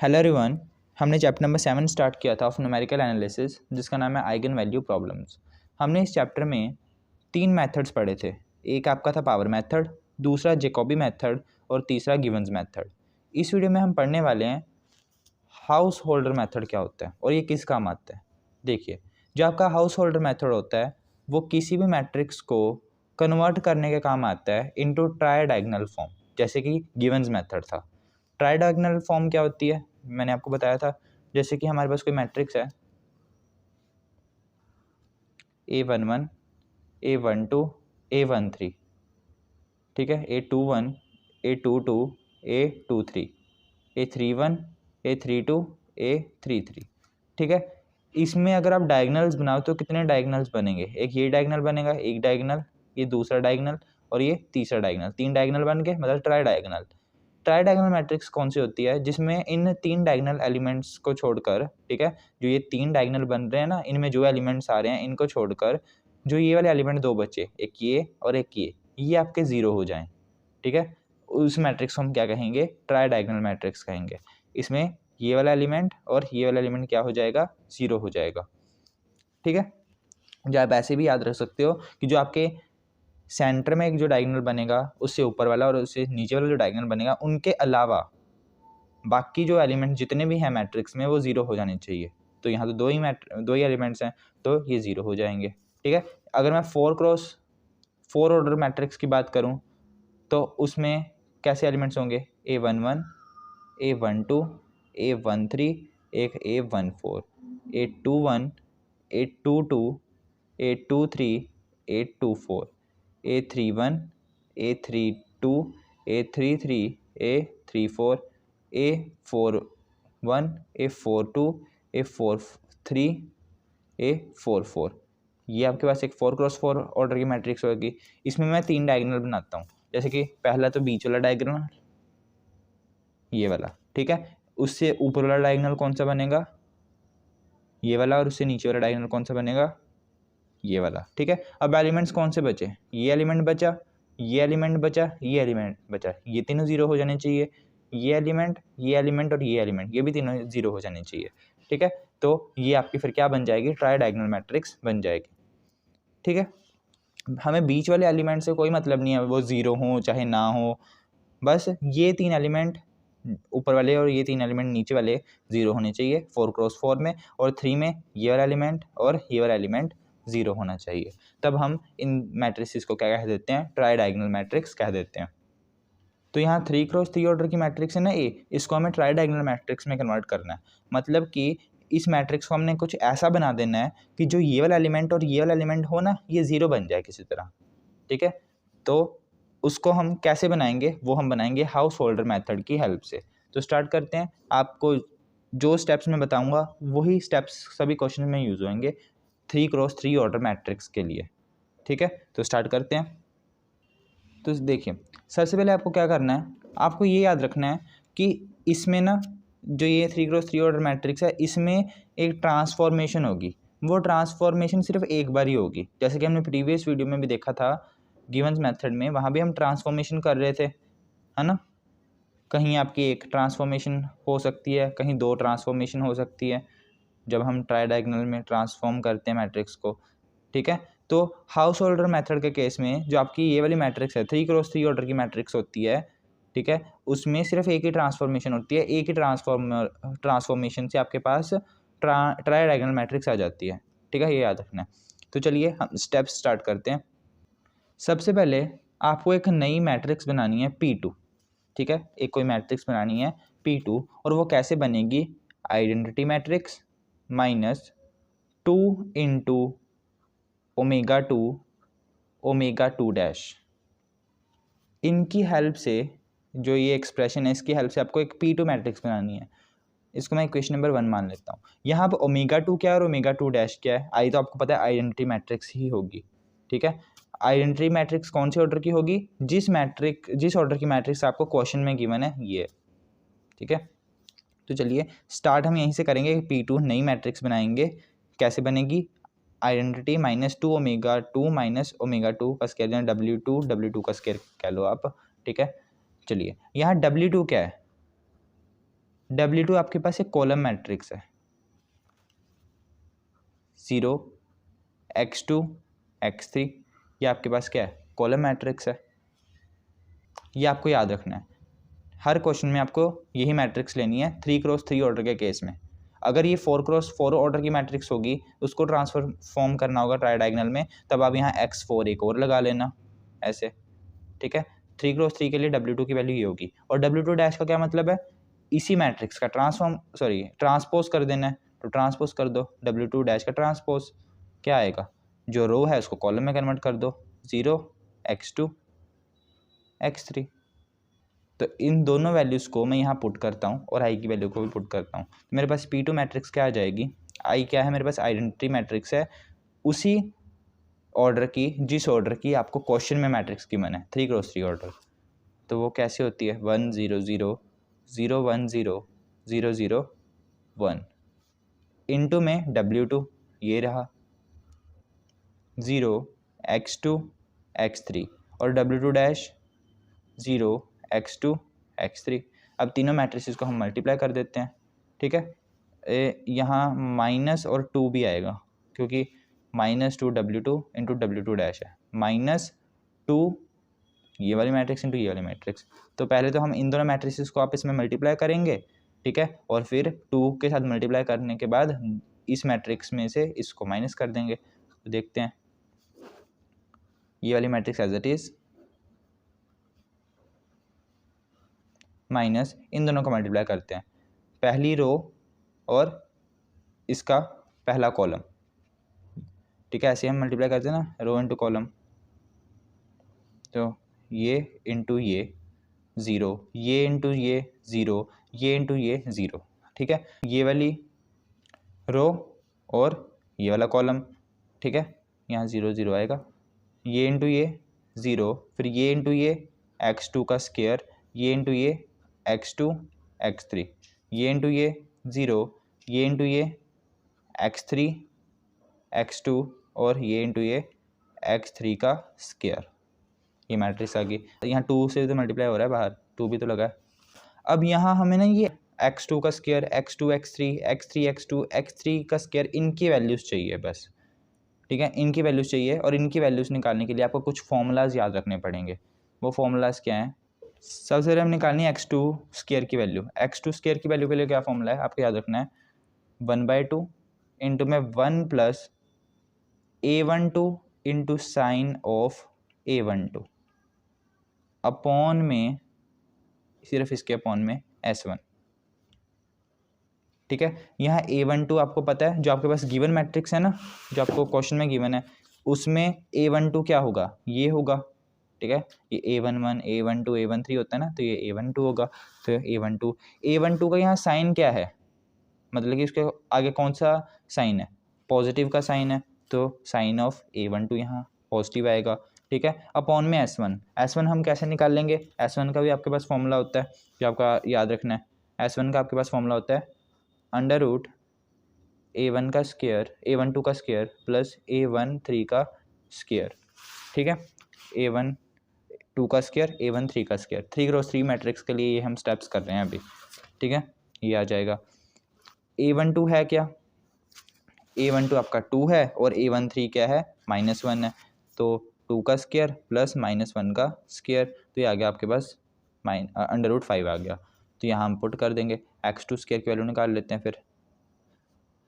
Hello everyone. हमने chapter number 7 start किया था ऑफ न्यूमेरिकल एनालिसिस, जिसका नाम है आइगन वैल्यू प्रॉब्लम्स। हमने इस चैप्टर में 3 मेथड्स पढ़े थे। एक आपका था पावर मेथड, दूसरा जैकोबी मेथड और तीसरा गिवन्स मेथड। इस वीडियो में हम पढ़ने वाले हैं हाउस होल्डर मेथड क्या होता है और ये किस काम आता है। देखिए, जो आपका हाउस होल्डर मेथड होता है वो किसी भी मैट्रिक्स को कन्वर्ट करने के काम आता है इनटू ट्राई डायगोनल फॉर्म, जैसे कि गिवन्स मेथड था। ट्राई डायगोनल फॉर्म क्या होती है मैंने आपको बताया था। जैसे कि हमारे पास कोई मैट्रिक्स है A11 A12 A13, ठीक है, A21 A22 A23 A31 A32 A33, ठीक है। इसमें अगर आप डायगोनल्स बनाओ तो कितने डायगोनल्स बनेंगे? एक ये डायगोनल बनेगा, एक डायगोनल, ये दूसरा डायगोनल और ये तीसरा डायगोनल। 3 डायगोनल बन गए, मतलब try diagonal. Try diagonal matrix कौन सी होती है? जिसमें इन 3 डायगोनल एलिमेंट्स को छोड़कर, ठीक है, जो ये 3 डायगोनल बन रहे हैं ना, इनमें जो एलिमेंट्स आ रहे हैं इनको छोड़कर जो ये वाले एलिमेंट 2 बचे, एक ये और एक ये आपके 0 हो जाएं, ठीक है। उस मैट्रिक्स को हम क्या कहेंगे? ट्राई डायगोनल मैट्रिक्स कहेंगे। इसमें ये वाला एलिमेंट और ये वाला एलिमेंट क्या हो जाएगा? 0 हो जाएगा, ठीक है। जो आप ऐसे भी याद रख सकते हो कि जो आपके सेंटर में एक जो डायगोनल बनेगा उससे ऊपर वाला और उससे नीचे वाला जो डायगोनल बनेगा, उनके अलावा बाकी जो एलिमेंट जितने भी हैं मैट्रिक्स में वो 0 हो जाने चाहिए। तो यहाँ तो दो ही एलिमेंट्स हैं तो ये 0 हो जाएंगे, ठीक है। अगर मैं 4x4 ऑर्डर मैट्रिक्स की बात करूँ तो उसमें कैसे एलिमेंट्स होंगे? A11 A12 A13 एक A14 A21 A22 A23 A24 A31 A32 A33 A34 A41 A42 A43 A44। ये आपके पास एक 4x4 ऑर्डर की मैट्रिक्स होगी। इसमें मैं 3 डायगोनल बनाता हूँ। जैसे कि पहला तो बीच वाला डायगोनल, ये वाला, ठीक है। उससे ऊपर वाला डायगोनल कौन सा बनेगा? ये वाला। और उससे नीचे वाला डायगोनल कौन सा बनेगा? ये वाला, ठीक है। अब एलिमेंट्स कौन से बचे? ये एलिमेंट बचा, ये एलिमेंट बचा, ये एलिमेंट बचा। ये तीनों 0 हो जाने चाहिए। ये एलिमेंट और ये एलिमेंट, ये भी तीनों 0 हो जाने चाहिए, ठीक है। तो ये आपकी फिर क्या बन जाएगी? ट्राई डायगोनल मैट्रिक्स बन जाएगी, ठीक है। हमें बीच वाले एलिमेंट से कोई मतलब नहीं है, वो 0 हो चाहे ना हो। बस ये 3 एलिमेंट ऊपर वाले और ये 3 एलिमेंट नीचे वाले 0 होने चाहिए 4x4 में। और 3 में ये वाला एलिमेंट और ये वाला एलिमेंट 0 होना चाहिए। तब हम इन मैट्रिसेस को क्या कह देते हैं? ट्राई डायगोनल मैट्रिक्स कह देते हैं। तो यहाँ 3x3 ऑर्डर की मैट्रिक्स है ना ए, इसको हमें ट्राई डायगोनल मैट्रिक्स में कन्वर्ट करना है। मतलब कि इस मैट्रिक्स को हमने कुछ ऐसा बना देना है कि जो ये वाला एलिमेंट और ये वाला एलिमेंट हो ना, ये 0 बन जाए किसी तरह, ठीक है। तो उसको हम कैसे बनाएंगे? वो हम बनाएंगे हाउस होल्डर मेथड की हेल्प से। तो स्टार्ट करते हैं। आपको जो स्टेप्स मैं बताऊंगा वही स्टेप्स सभी क्वेश्चन में यूज होंगे 3x3 ऑर्डर मैट्रिक्स के लिए, ठीक है। तो स्टार्ट करते हैं। तो देखिए, सबसे पहले आपको क्या करना है, आपको ये याद रखना है कि इसमें ना जो ये 3x3 ऑर्डर मैट्रिक्स है, इसमें एक ट्रांसफॉर्मेशन होगी। वो ट्रांसफॉर्मेशन सिर्फ एक बार ही होगी। जैसे कि हमने प्रीवियस वीडियो में भी देखा था गिवन्स मेथड में, वहाँ भी हम ट्रांसफॉर्मेशन कर रहे थे, है ना। कहीं आपकी एक ट्रांसफॉर्मेशन हो सकती है, कहीं 2 ट्रांसफॉर्मेशन हो सकती है जब हम ट्राई डायगोनल में ट्रांसफॉर्म करते हैं मैट्रिक्स को, ठीक है। तो हाउस होल्डर मेथड के केस में जो आपकी ये वाली मैट्रिक्स है 3x3 ऑर्डर की मैट्रिक्स होती है, ठीक है, उसमें सिर्फ एक ही ट्रांसफॉर्मेशन होती है। एक ही ट्रांसफॉर्मेशन से आपके पास ट्राई डायगोनल मैट्रिक्स आ जाती है, ठीक है। ये याद रखना है। तो चलिए हम स्टेप्स स्टार्ट करते हैं। सबसे पहले आपको एक नई मैट्रिक्स बनानी है P2, ठीक है। एक कोई मैट्रिक्स बनानी है P2, और वो कैसे बनेगी? Identity matrix minus 2 into omega 2 dash. इनकी हेल्प से, जो ये एक्सप्रेशन है इसकी हेल्प से आपको एक P2 मैट्रिक्स बनानी है। इसको मैं क्वेश्चन नंबर 1 मान लेता हूँ। यहाँ पर ओमेगा 2 क्या है और ओमेगा 2 डैश क्या है? आई तो आपको पता है आइडेंटिटी मैट्रिक्स ही होगी, ठीक है। आइडेंटिटी मैट्रिक्स कौन से ऑर्डर की होगी? जिस ऑर्डर की मैट्रिक्स आपको क्वेश्चन में गिवन है ये, ठीक है। तो चलिए स्टार्ट हम यहीं से करेंगे। P2 नई मैट्रिक्स बनाएंगे। कैसे बनेगी? आइडेंटिटी -2 ओमेगा 2 माइनस ओमेगा 2 का स्क्वायर, यानी W2 का स्क्वायर कह लो आप, ठीक है। चलिए यहाँ W2 क्या है? W2 आपके पास एक कॉलम मैट्रिक्स है, 0 x2 x3, ये आपके पास क्या है, कॉलम मैट्रिक्स है। ये आपको याद रखना है, हर क्वेश्चन में आपको यही मैट्रिक्स लेनी है 3x3 ऑर्डर के केस में। अगर ये 4x4 ऑर्डर की मैट्रिक्स होगी, उसको ट्रांसफॉर्म करना होगा ट्राई डायगोनल में, तब आप यहाँ x4 एक और लगा लेना ऐसे, ठीक है। 3x3 के लिए W2 की वैल्यू ये होगी, और W2 डैश का क्या मतलब है, इसी मैट्रिक्स का ट्रांसपोज कर देना है, तो ट्रांसपोज कर दो W2 डैश का ट्रांसपोज, क्या आएगा, जो रो है उसको कॉलम में कन्वर्ट कर दो, 0 x2 x3। तो इन दोनों वैल्यूज़ को मैं यहाँ पुट करता हूँ और आई की वैल्यू को भी पुट करता हूँ, तो मेरे पास P2 मैट्रिक्स क्या आ जाएगी, आई क्या है मेरे पास, आइडेंटिटी मैट्रिक्स है, उसी ऑर्डर की जिस ऑर्डर की आपको क्वेश्चन में मैट्रिक्स की मन है, 3x3 ऑर्डर। तो वो कैसे होती है, 1 0 0 0 1 0 0 0 1, इनटू में W2 ये रहा 0 x2 x3, और W2 डैश 0 x2 x3। अब तीनों मैट्रिसेस को हम मल्टीप्लाई कर देते हैं, ठीक है। यहाँ माइनस और 2 भी आएगा, क्योंकि -2 W2 इंटू W2 डैश है, -2 ये वाली मैट्रिक्स इंटू ये वाली मैट्रिक्स। तो पहले तो हम इन दोनों मैट्रिसेस को आपस में मल्टीप्लाई करेंगे, ठीक है, और फिर 2 के साथ मल्टीप्लाई करने के बाद इस मैट्रिक्स में से इसको माइनस कर देंगे। तो देखते हैं, ये वाली matrix as it is, minus इन दोनों को मल्टीप्लाई करते हैं, पहली रो और इसका पहला कॉलम, ठीक है, ऐसे हम मल्टीप्लाई करते हैं ना, रो इंटू कॉलम। तो ये इंटू ये 0, ये इंटू ये 0, ये इंटू ये 0, ठीक है। ये वाली रो और ये वाला कॉलम, ठीक है, यहाँ 0 0 आएगा, ये इंटू ये 0, फिर ये इंटू ये x2 का स्क्वायर, ये इंटू ये x2 x3, ये इंटू ये 0, ये इंटू ये x3 x2, और ये इंटू ये x3 का स्क्वायर। ये मैट्रिक्स आ गई, यहाँ 2 से तो मल्टीप्लाई हो रहा है बाहर, 2 भी तो लगा है। अब यहाँ हमें ना ये x2 का square, x2 x3 x3 x2 x3 का स्क्वायर, इनकी वैल्यूज़ चाहिए बस, ठीक है, इनकी वैल्यूज़ चाहिए। और इनकी वैल्यूज़ निकालने के लिए आपको कुछ फॉर्मूलाज याद रखने पड़ेंगे। वो फॉर्मूलाज क्या हैं, सबसे पहले हम निकालनी है x2 स्क्वायर की वैल्यू। x2 स्क्वायर की वैल्यू के लिए क्या फॉर्मूला है आपको याद रखना है, 1/2 इंटू में 1 plus a12 into sine of a12 upon में, सिर्फ इसके अपॉन में S1, ठीक है। यहाँ a12 आपको पता है, जो आपके पास गिवन मैट्रिक्स है ना, जो आपको क्वेश्चन में गिवन है, उसमें a12 क्या होगा, ये होगा, ठीक है। ये a11 a12 a13 होता है ना, तो ये a12 होगा। तो a12 का यहाँ साइन क्या है, मतलब कि उसके आगे कौन सा साइन है, पॉजिटिव का साइन है, तो साइन ऑफ a12 यहाँ पॉजिटिव आएगा, ठीक है। अपॉन में S1 हम कैसे निकाल लेंगे, S1 का भी आपके पास फॉर्मूला होता है जो आपका याद रखना है। S1 का आपके पास फॉर्मूला होता है अंडर रूट a1 का स्क्वायर a12 का स्क्वायर प्लस a13 का स्क्वायर, ठीक है, a12 का स्क्वायर a13 का स्क्वायर। 3x3 मैट्रिक्स के लिए ये हम स्टेप्स कर रहे हैं अभी, ठीक है। ये आ जाएगा, a12 है क्या, a12 आपका 2 है, और a13 क्या है, -1 है, तो 2 का स्क्वायर प्लस -1 का स्क्वायर, तो ये आ गया आपके पास √5 आ गया। तो यहाँ हम पुट कर देंगे, x2 स्क्वायर की वैल्यू निकाल लेते हैं फिर,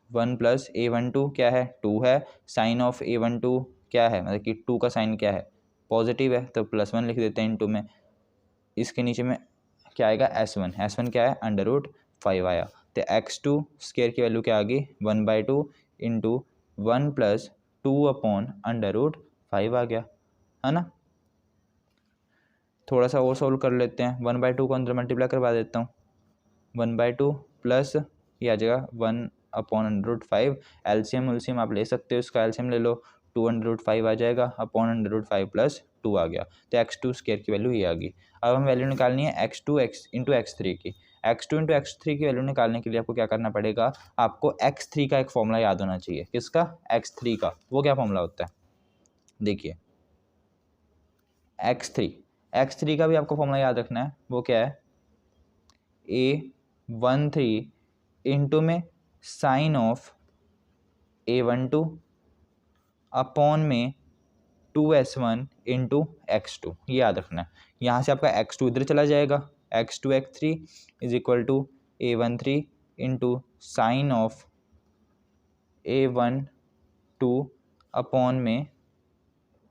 1 प्लस a12 क्या है, 2 है, साइन ऑफ a12 क्या है, मतलब कि 2 का साइन क्या है, पॉजिटिव है, तो +1 लिख देते हैं इंटू में, इसके नीचे में क्या आएगा, S1 क्या है, √5 आया। तो x2 स्क्वायर की वैल्यू क्या आ गई, 1/2 इंटू 1 प्लस 2 अपॉन √5 आ गया, है ना। थोड़ा सा और सोल्व कर लेते हैं, 1/2 को अंदर मल्टीप्लाई करवा देता हूँ, 1/2 प्लस ये आ जाएगा 1 अपॉन √5, एलसीएम आप ले सकते हो, इसका एलसीएम ले लो, 2 √5 आ जाएगा, अपॉन √5 प्लस 2 आ गया। तो x2 स्क्वायर की वैल्यू ये आ गई। अब हम वैल्यू निकालनी है x2 इंटू x3 की। x2 इंटू x3 की वैल्यू निकालने के लिए आपको क्या करना पड़ेगा, आपको x3 का एक फॉर्मूला याद होना चाहिए। किसका, x3 का। वो क्या फॉर्मूला होता है, देखिए, x3 का भी आपको फॉर्मूला याद रखना है। वो क्या है, a 13 इंटू में साइन ऑफ A12 अपॉन में 2S1 इंटू x2, ये याद रखना है। यहाँ से आपका x2 इधर चला जाएगा, x2 x3 is equal to A13 into sine of A12 upon में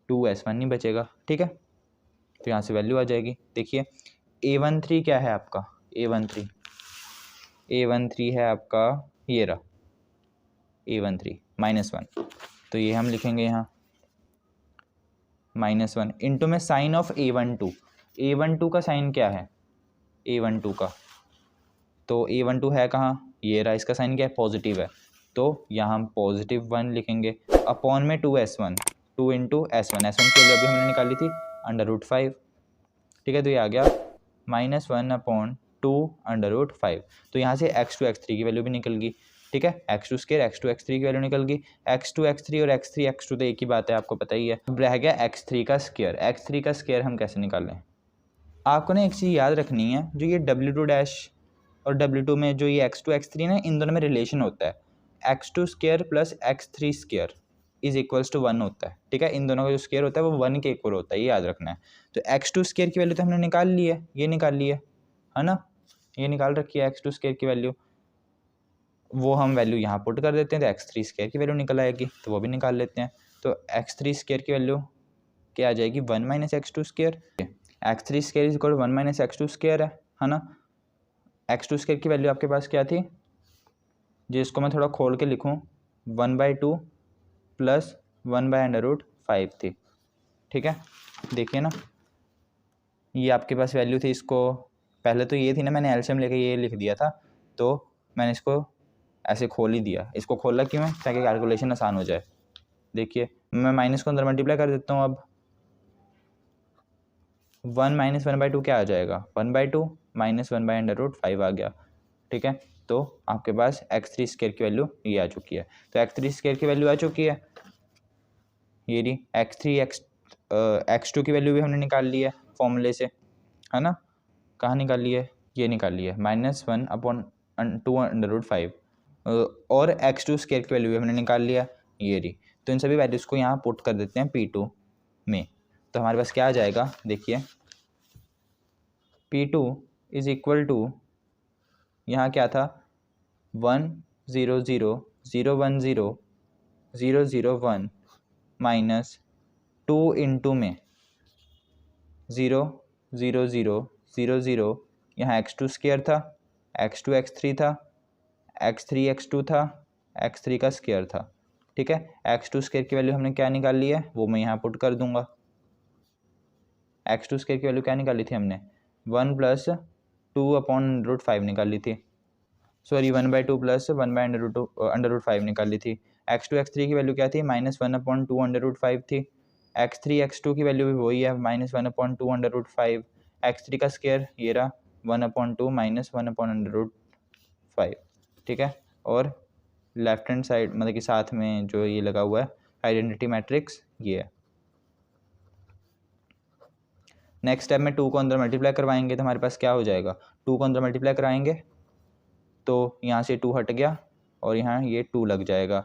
2S1 नहीं बचेगा, ठीक है। तो यहाँ से वैल्यू आ जाएगी। देखिए A13 क्या है आपका, A13 है आपका ये रहा A13 -1, तो ये हम लिखेंगे यहाँ -1 इंटू में साइन ऑफ A12 का साइन क्या है, A12 का, तो A12 है कहाँ, ये रहा, इसका साइन क्या है, पॉजिटिव है, तो यहाँ हम +1 लिखेंगे अपॉन में 2S1, 2 इंटू S1 की वैल्यू अभी हमने निकाली थी √5, ठीक है। तो ये आ गया -1 अपॉन 2 √5। तो यहाँ से x2 x3 की वैल्यू भी निकल गई, ठीक है। x2 स्क्वायर x2 x3 की वैल्यू निकल गई, x2 x3 और x3 x2 तो एक ही बात है, आपको पता ही है। अब रह गया x3 का स्क्वायर हम कैसे निकालें। आपको ना एक चीज़ याद रखनी है, जो ये W2 और W2 में जो ये x2 x3 ना, इन दोनों में रिलेशन होता है, x2 square plus x3 square is equals to 1 होता है, ठीक है। इन दोनों का जो स्क्वायर होता है वो 1 के इक्वल होता है, ये याद रखना है। तो x2 स्क्वायर की वैल्यू तो हमने निकाल ली है, ये निकाल ली है ना, ये निकाल रखी है x2 स्क्वायर की वैल्यू, वो हम वैल्यू यहाँ पुट कर देते हैं, तो x3 स्क्वायर की वैल्यू निकल आएगी, तो वो भी निकाल लेते हैं। तो x3 स्क्वायर की वैल्यू क्या आ जाएगी, 1 - x2 square, x3 square is equal 1 - x2 square है ना। x2 स्क्वायर की वैल्यू आपके पास क्या थी, जिसको मैं थोड़ा खोल के लिखूँ, 1/2 प्लस 1/√5 थी, ठीक है। देखिए ना, ये आपके पास वैल्यू थी, इसको पहले तो ये थी ना, मैंने एलसीएम लेके ये लिख दिया था, तो मैंने इसको ऐसे खोल ही दिया। इसको खोला क्यों है, ताकि कैलकुलेशन आसान हो जाए। देखिए मैं माइनस को अंदर मल्टीप्लाई कर देता हूँ, अब 1 - 1/2 क्या आ जाएगा, 1/2 - 1/√5 आ गया, ठीक है। तो आपके पास x3 स्क्वायर की वैल्यू ये आ चुकी है। तो x3 स्क्वायर की वैल्यू आ चुकी है, ये रही। x2 की वैल्यू भी हमने निकाल ली है फॉर्मूले से, है ना। कहाँ निकाल ली है, ये निकाल ली है, -1 अपॉन 2√5, और x2 स्क्वायर की वैल्यू भी हमने निकाल लिया, ये रही। तो इन सभी वैल्यूज़ को यहाँ पुट कर देते हैं P2 में, तो हमारे पास क्या आ जाएगा, देखिए P2 इज इक्वल टू, यहाँ क्या था, 1 0 0 0 1 0 0 0 1 माइनस 2 इंटू में 0 0 0 0 0, यहाँ x2 स्क्वायर था, x2 x3 था, x3 x2 था, x3 का स्क्वायर था, ठीक है। x2 स्क्वायर की वैल्यू हमने क्या निकाल ली है, वो मैं यहाँ पुट कर दूंगा। x2 स्क्वायर की वैल्यू क्या निकाली थी हमने, 1 + 2/√5 निकाली थी, सॉरी 1/2 + 1/√5 निकाल ली थी। x2 x3 की वैल्यू क्या थी, -1/2√5 थी। x3 x2 की वैल्यू भी वही है, -1/2√5। x3 का स्क्वायर ये रहा, 1/2 - 1/√5, ठीक है। और लेफ्ट हैंड साइड मतलब कि साथ में जो ये लगा हुआ है आइडेंटिटी मैट्रिक्स, ये है। नेक्स्ट स्टेप में 2 को अंदर मल्टीप्लाई करवाएंगे, तो हमारे पास क्या हो जाएगा, 2 को अंदर मल्टीप्लाई कराएंगे तो यहाँ से 2 हट गया, और यहाँ ये 2 लग जाएगा,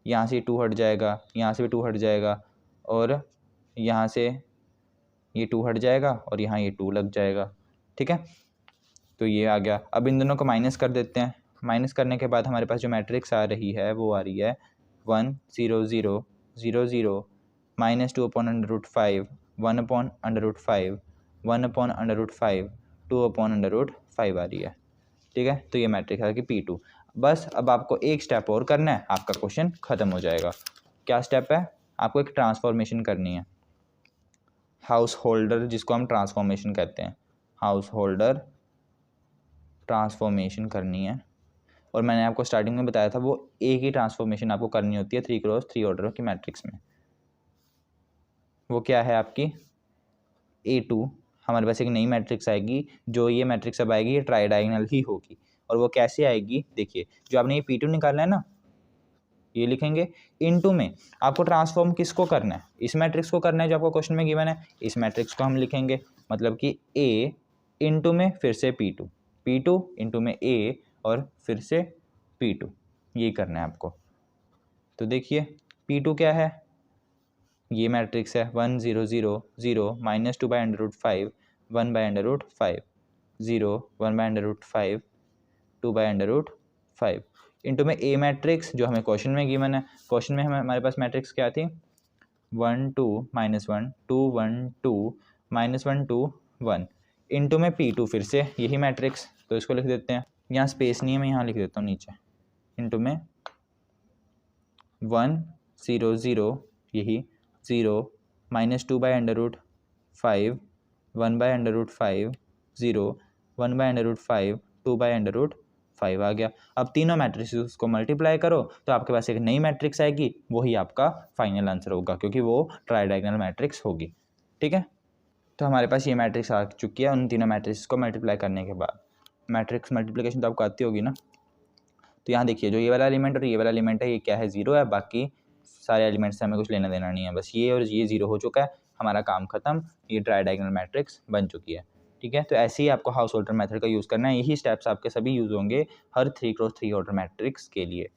यहाँ से 2 हट जाएगा, यहाँ से भी 2 हट जाएगा, और यहाँ से ये 2 हट जाएगा, और यहाँ ये 2 लग जाएगा, ठीक है। तो ये आ गया। अब इन दोनों को माइनस कर देते हैं। माइनस करने के बाद हमारे पास जो मैट्रिक्स आ रही है वो आ रही है 1 0 0 0 0 -2/√5 1/√5 1/√5 2/√5 आ रही है, ठीक है। तो ये मैट्रिक्स है कि P2। बस अब आपको एक स्टेप और करना है, आपका क्वेश्चन ख़त्म हो जाएगा। क्या स्टेप है, आपको एक ट्रांसफॉर्मेशन करनी है, हाउस होल्डर जिसको हम ट्रांसफॉर्मेशन कहते हैं, हाउस होल्डर ट्रांसफॉर्मेशन करनी है। और मैंने आपको स्टार्टिंग में बताया था वो एक ही ट्रांसफॉर्मेशन आपको करनी होती है 3x3 ऑर्डर की मैट्रिक्स में। वो क्या है आपकी A2, हमारे पास एक नई मैट्रिक्स आएगी, जो ये मैट्रिक्स अब आएगी ये ट्राई डायगोनल ही होगी। और वो कैसे आएगी, देखिए जो आपने ये P2 निकालना है ना, ये लिखेंगे इनटू में आपको ट्रांसफॉर्म किसको करना है, इस मैट्रिक्स को करना है जो आपको क्वेश्चन में गिवन है, इस मैट्रिक्स को हम लिखेंगे, मतलब कि A इंटू में फिर से P2, P2 इंटू में A और फिर से P2, ये करना है आपको। तो देखिए P2 क्या है, ये मैट्रिक्स है 1 0 0 0 minus 2 by under root 5 1 by under root 5 0 1 by under root 5 2 by under root 5 into में ए मैट्रिक्स जो हमें क्वेश्चन में गिवन है। क्वेश्चन में हमारे पास मैट्रिक्स क्या थी, 1 2 माइनस 1 2 1 2 माइनस 1 2 1 इंटू में P2 फिर से यही मैट्रिक्स, तो इसको लिख देते हैं, यहाँ स्पेस नहीं है मैं यहाँ लिख देता हूँ नीचे, इंटू में 1 0 0 यही 0 minus 2 by under root 5 1 by under root 5 0 1 by under root 5 2 by under root 5 आ गया। अब तीनों मैट्रिक्स को मल्टीप्लाई करो तो आपके पास एक नई मैट्रिक्स आएगी, वही आपका फाइनल आंसर होगा क्योंकि वो ट्राई डायगोनल मैट्रिक्स होगी। ठीक है, तो हमारे पास ये मैट्रिक्स आ चुकी है उन तीनों मैट्रिक्स को मल्टीप्लाई करने के बाद। मैट्रिक्स मल्टीप्लिकेशन तो आपको आती होगी ना। तो यहाँ देखिए जो ये वाला एलिमेंट और ये वाला एलिमेंट है ये क्या है, जीरो है, बाकी सारे एलिमेंट्स से हमें कुछ लेना देना नहीं है, बस ये और ये जीरो हो चुका है, हमारा काम खत्म, ये ट्राई डायगोनल मैट्रिक्स बन चुकी है। ठीक है, तो ऐसे ही आपको हाउस होल्डर मेथड का यूज़ करना है, यही स्टेप्स आपके सभी यूज़ होंगे हर 3x3 ऑर्डर मैट्रिक्स के लिए।